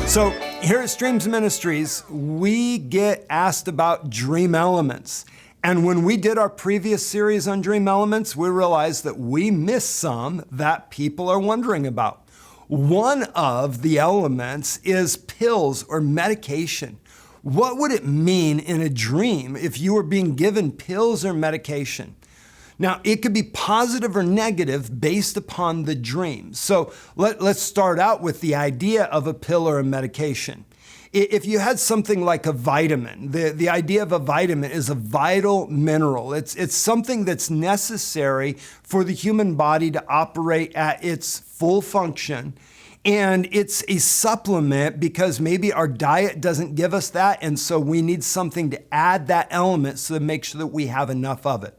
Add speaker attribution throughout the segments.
Speaker 1: So here at Streams Ministries, we get asked about dream elements. And when we did our previous series on dream elements, we realized that we missed some that people are wondering about. One of the elements is pills or medication. What would it mean in a dream if you were being given pills or medication? Now, it could be positive or negative based upon the dream. So let's start out with the idea of a pill or a medication. If you had something like a vitamin, the idea of a vitamin is a vital mineral. It's something that's necessary for the human body to operate at its full function. And it's a supplement because maybe our diet doesn't give us that. And so we need something to add that element so to make sure that we have enough of it.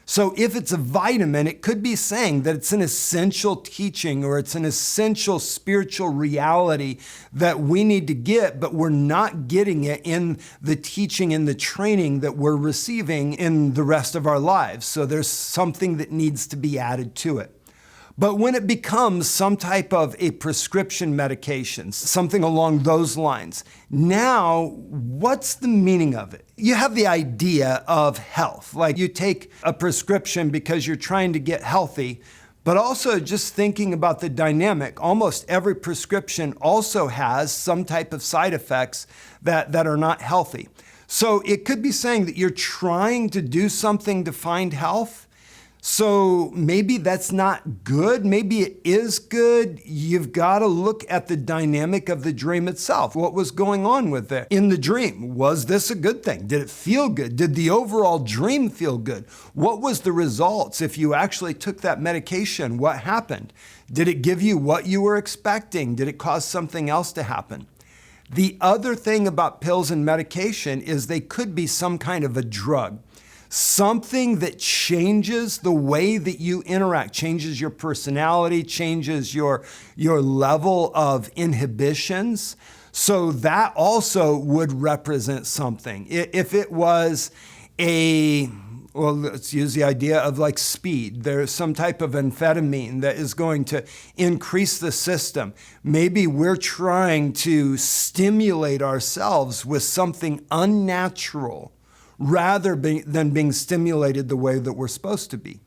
Speaker 1: So if it's a vitamin, it could be saying that it's an essential teaching or it's an essential spiritual reality that we need to get, but we're not getting it in the teaching and the training that we're receiving in the rest of our lives. So there's something that needs to be added to it. But when it becomes some type of a prescription medication, something along those lines, now what's the meaning of it? You have the idea of health, like you take a prescription because you're trying to get healthy, but also just thinking about the dynamic, almost every prescription also has some type of side effects that are not healthy. So it could be saying that you're trying to do something to find health. So maybe that's not good. Maybe it is good. You've got to look at the dynamic of the dream itself. What was going on with it in the dream? Was this a good thing? Did it feel good? Did the overall dream feel good? What was the results? If you actually took that medication, what happened? Did it give you what you were expecting? Did it cause something else to happen? The other thing about pills and medication is they could be some kind of a drug. Something that changes the way that you interact, changes your personality, changes your level of inhibitions. So that also would represent something. If it was let's use the idea of like speed. There's some type of amphetamine that is going to increase the system. Maybe we're trying to stimulate ourselves with something unnatural rather than being stimulated the way that we're supposed to be.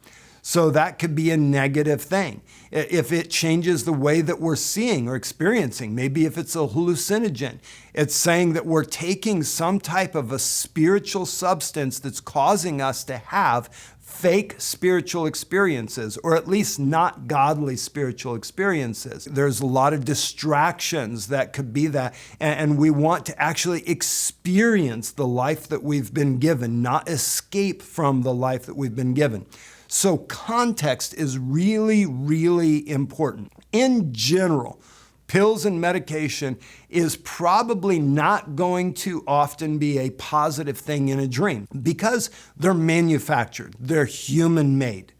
Speaker 1: So that could be a negative thing. If it changes the way that we're seeing or experiencing, maybe if it's a hallucinogen, it's saying that we're taking some type of a spiritual substance that's causing us to have fake spiritual experiences, or at least not godly spiritual experiences. There's a lot of distractions that could be that, and we want to actually experience the life that we've been given, not escape from the life that we've been given. So context is really, really important. In general, pills and medication is probably not going to often be a positive thing in a dream because they're manufactured, they're human-made.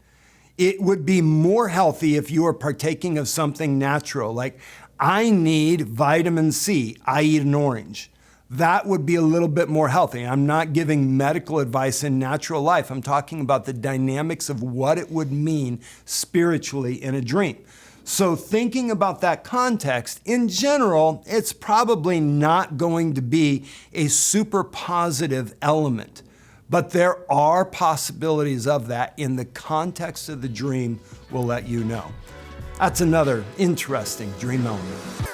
Speaker 1: It would be more healthy if you were partaking of something natural, like I need vitamin C, I eat an orange. That would be a little bit more healthy. I'm not giving medical advice in natural life. I'm talking about the dynamics of what it would mean spiritually in a dream. So thinking about that context, in general, it's probably not going to be a super positive element. But there are possibilities of that in the context of the dream. We'll let you know. That's another interesting dream element.